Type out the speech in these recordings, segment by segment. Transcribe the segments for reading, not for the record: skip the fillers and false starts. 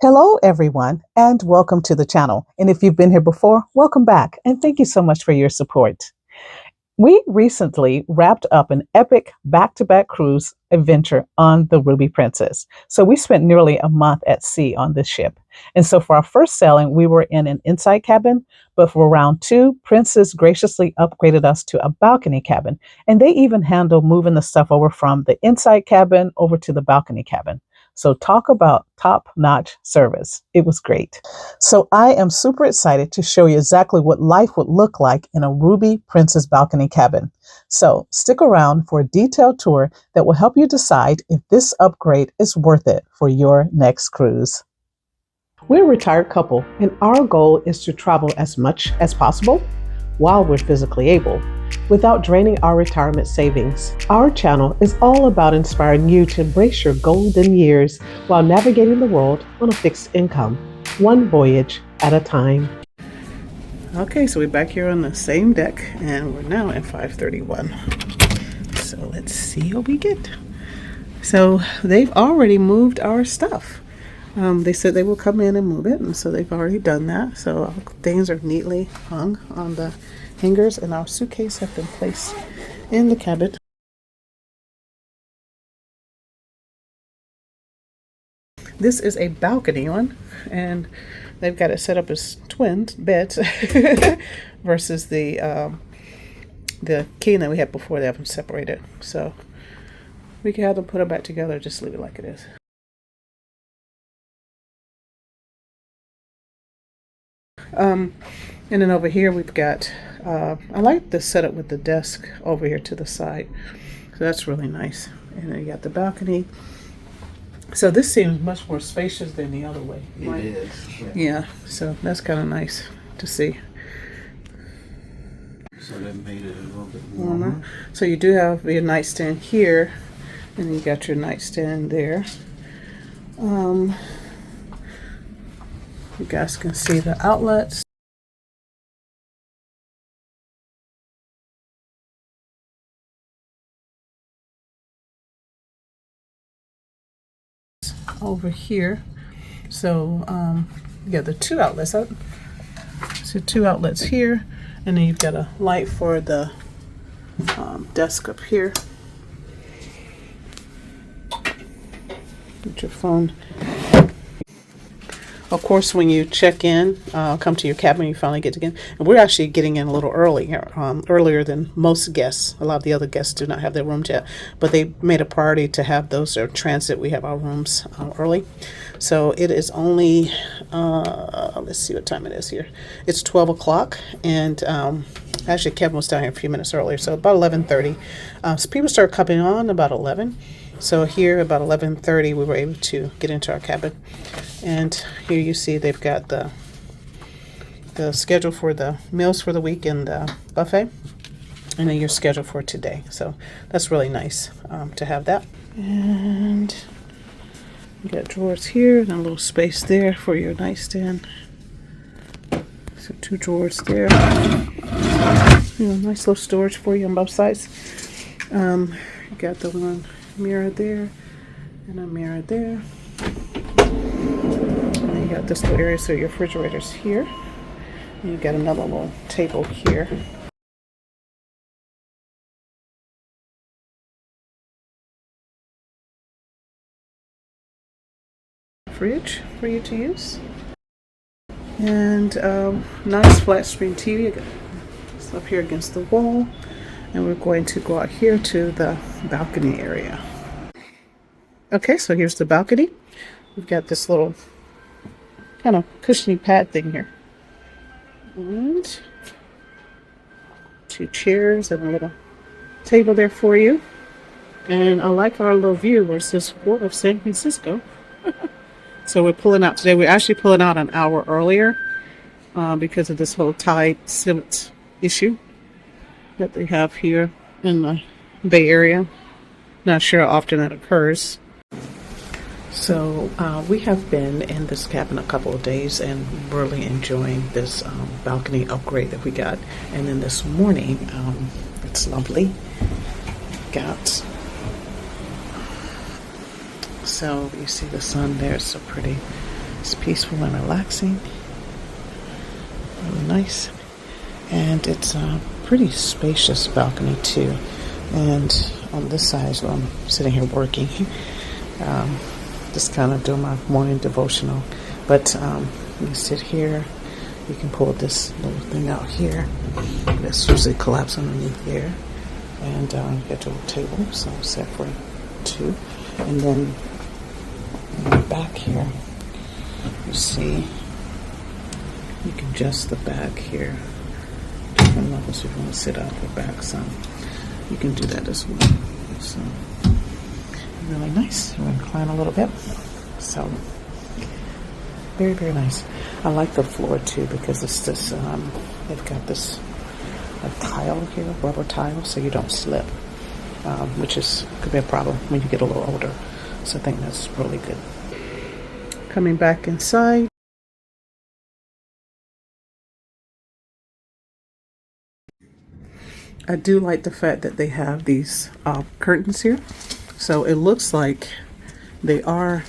Hello, everyone, and welcome to the channel. And if you've been here before, welcome back. And thank you so much for your support. We recently wrapped up an epic back-to-back cruise adventure on the Ruby Princess. So we spent nearly a month at sea on this ship. And so for our first sailing, we were in an inside cabin, but for round two, Princess graciously upgraded us to a balcony cabin. And they even handled moving the stuff over from the inside cabin over to the balcony cabin. So talk about top-notch service. It was great. So I am super excited to show you exactly what life would look like in a Ruby Princess balcony cabin. So stick around for a detailed tour that will help you decide if this upgrade is worth it for your next cruise. We're a retired couple, and our goal is to travel as much as possible while we're physically able, without draining our retirement savings. Our channel is all about inspiring you to embrace your golden years while navigating the world on a fixed income, one voyage at a time. Okay, so we're back here on the same deck, and we're now at 531. So let's see what we get. So they've already moved our stuff. They said they will come in and move it, and so they've already done that. So all things are neatly hung on the hangers, and our suitcase have been placed in the cabin. This is a balcony one, and they've got it set up as twin beds versus the king that we had before. They have them separated, so we can have them put them back together. Just leave it like it is. And then over here we've got, I like the setup with the desk over here to the side. So that's really nice. And then you got the balcony. So this seems much more spacious than the other way. Right? It is. Yeah, so that's kind of nice to see. So that made it a little bit warmer. So you do have your nightstand here, and you got your nightstand there. You guys can see the outlets. Over here, so you got the two outlets. So two outlets here, and then you've got a light for the desk up here. Get your phone. Of course, when you check in, come to your cabin, you finally get to get in. And we're actually getting in a little earlier than most guests. A lot of the other guests do not have their rooms yet, but they made a priority to have those or transit. We have our rooms early. So it is only, let's see what time it is here. It's 12 o'clock, and actually Kevin was down here a few minutes earlier, so about 11:30. So people start coming on about 11. So here about 11:30 we were able to get into our cabin, and here you see they've got the schedule for the meals for the week and the buffet, and then your schedule for today. So that's really nice to have that. And you got drawers here and a little space there for your nightstand. So two drawers there. Nice little storage for you on both sides. You got the one mirror there and a mirror there, and then you got this little area, so your refrigerator's here, and you got another little table here. Fridge for you to use, and nice flat screen TV. It's up here against the wall. And we're going to go out here to the balcony area. Okay, so here's the balcony. We've got this little kind of cushiony pad thing here. And two chairs and a little table there for you. And I like our little view where it says Port of San Francisco. So we're pulling out today. We're actually pulling out an hour earlier because of this whole tide silence issue that they have here in the Bay Area. Not sure how often that occurs. So we have been in this cabin a couple of days and really enjoying this balcony upgrade that we got. And then this morning, it's lovely. Got, so you see the sun there, it's so pretty. It's peaceful and relaxing. Really nice. And it's a pretty spacious balcony too. And on this side, while I'm sitting here working, just kind of doing my morning devotional. But you sit here, you can pull this little thing out here. This usually collapse underneath there. And you get your little table, so set for two. And then in the back here, you see, you can adjust the back here. Different levels if you want to sit out the back some. You can do that as well. So, really nice. I'm going to recline a little bit. So, very, very nice. I like the floor too because it's this, they've got this tile here, rubber tile, so you don't slip, which could be a problem when you get a little older. So I think that's really good. Coming back inside. I do like the fact that they have these curtains here. So it looks like they are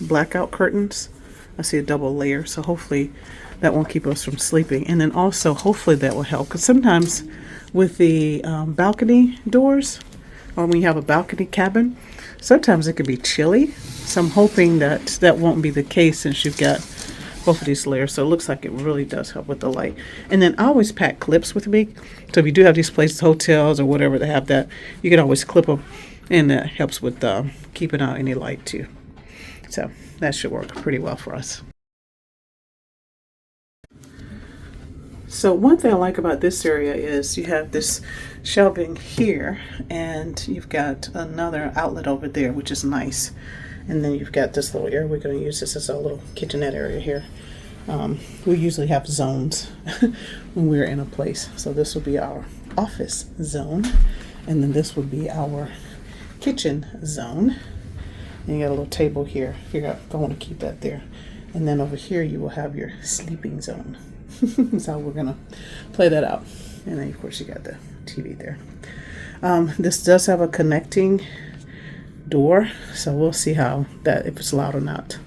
blackout curtains. I see a double layer, so hopefully that won't keep us from sleeping. And then also, hopefully that will help. Because sometimes with the balcony doors, or when you have a balcony cabin, sometimes it can be chilly. So I'm hoping that that won't be the case since you've got both of these layers. So it looks like it really does help with the light. And then I always pack clips with me. So if you do have these places, hotels or whatever, that have that, you can always clip them. And that helps with keeping out any light too. So that should work pretty well for us. So one thing I like about this area is you have this shelving here and you've got another outlet over there, which is nice. And then you've got this little area. We're going to use this as a little kitchenette area here. We usually have zones when we're in a place. So this will be our office zone. And then this would be our kitchen zone. And you got a little table here. Figure out if I want to keep that there. And then over here you will have your sleeping zone. That's how we're going to play that out. And then of course you got the TV there. This does have a connecting door, so we'll see how that, if it's loud or not.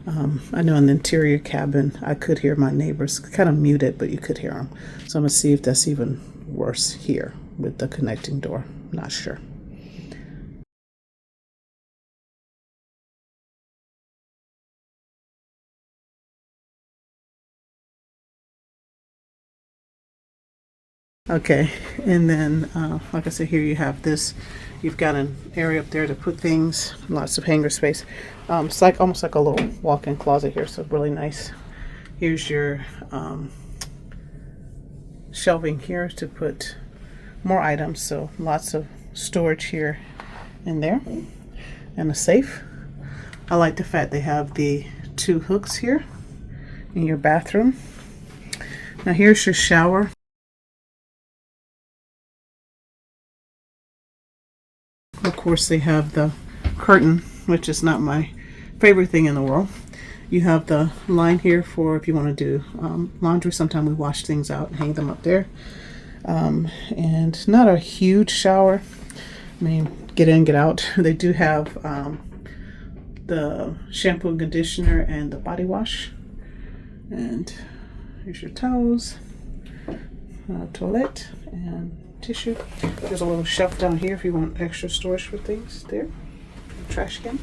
I know in the interior cabin I could hear my neighbors, kind of muted, but you could hear them. So I'm going to see if that's even worse here with the connecting door. Not sure. Okay, and then like I said, here you have this. You've got an area up there to put things, lots of hanger space. It's like almost like a little walk-in closet here, so really nice. Here's your shelving here to put more items, so lots of storage here and there, and a safe. I like the fact they have the 2 hooks here in your bathroom. Now here's your shower. Of course, they have the curtain, which is not my favorite thing in the world. You have the line here for if you want to do laundry. Sometimes we wash things out and hang them up there. And not a huge shower. I mean, get in, get out. They do have the shampoo and conditioner and the body wash. And here's your towels, toilet, and tissue. There's a little shelf down here if you want extra storage for things there. Trash can.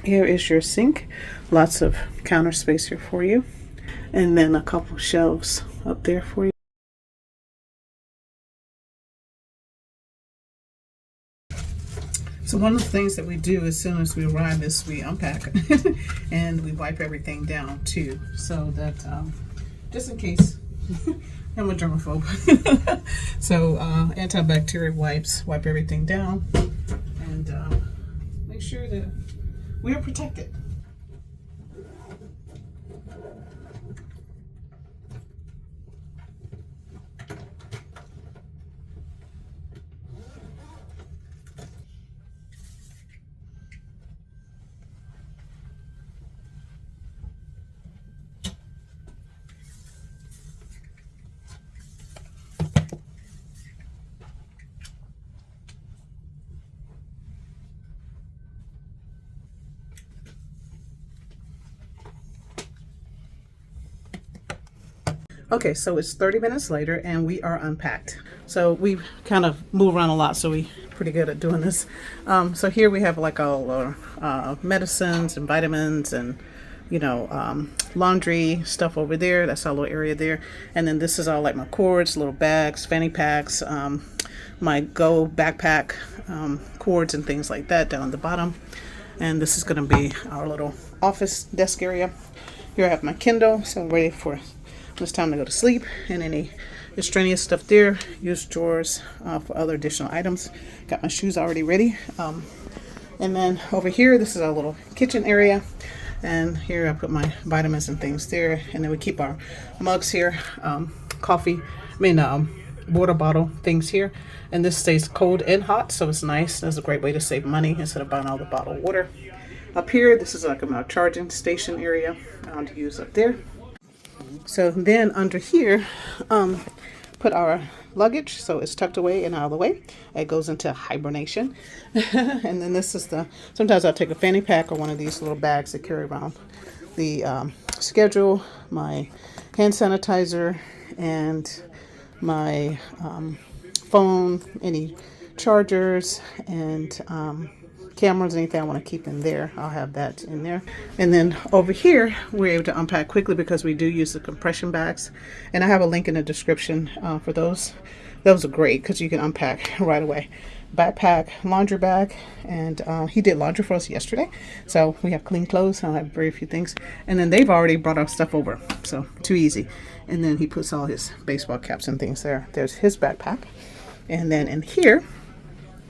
Here is your sink. Lots of counter space here for you. And then a couple shelves up there for you. So one of the things that we do as soon as we arrive is we unpack and we wipe everything down too. So that just in case, I'm a germaphobe. So antibacterial wipes, wipe everything down and make sure that we are protected. Okay, so it's 30 minutes later and we are unpacked. So we kind of move around a lot, so we pretty good at doing this. So here we have like all our medicines and vitamins and laundry stuff over there. That's our little area there. And then this is all like my cords, little bags, fanny packs, my Go backpack cords and things like that down at the bottom. And this is going to be our little office desk area. Here I have my Kindle, so I'm ready for when it's time to go to sleep. And any extraneous stuff there. Use drawers for other additional items. Got my shoes already ready. And then over here, this is our little kitchen area. And here I put my vitamins and things there. And then we keep our mugs here, water bottle things here. And this stays cold and hot, so it's nice. That's a great way to save money instead of buying all the bottled water. Up here, this is like a charging station area to use up there. So then under here, put our luggage, so it's tucked away and out of the way. It goes into hibernation. And then this is sometimes I'll take a fanny pack or one of these little bags to carry around the schedule, my hand sanitizer, and my phone, any chargers, and cameras, anything I want to keep in there, I'll have that in there. And then over here, we're able to unpack quickly because we do use the compression bags. And I have a link in the description for those. Those are great because you can unpack right away. Backpack, laundry bag, and he did laundry for us yesterday. So we have clean clothes. I have very few things. And then they've already brought our stuff over. So too easy. And then he puts all his baseball caps and things there. There's his backpack. And then in here,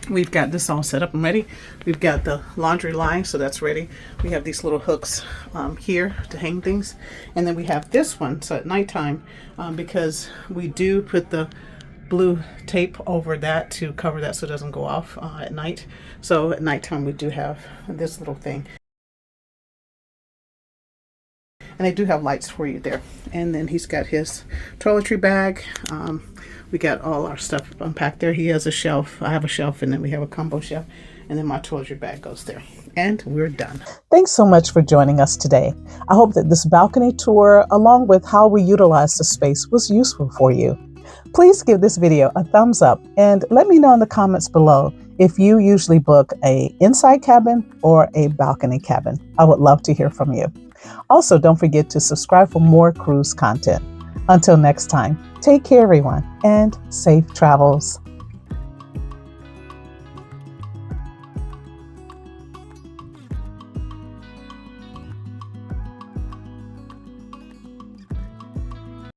we've got this all set up and ready. We've got the laundry line, so that's ready. We have these little hooks here to hang things. And then we have this one, so at nighttime, because we do put the blue tape over that to cover that so it doesn't go off at night. So at nighttime, we do have this little thing. And they do have lights for you there. And then he's got his toiletry bag. We got all our stuff unpacked there. He has a shelf. I have a shelf, and then we have a combo shelf. And then my toiletry bag goes there. And we're done. Thanks so much for joining us today. I hope that this balcony tour, along with how we utilize the space, was useful for you. Please give this video a thumbs up and let me know in the comments below if you usually book an inside cabin or a balcony cabin. I would love to hear from you. Also, don't forget to subscribe for more cruise content. Until next time, take care, everyone, and safe travels.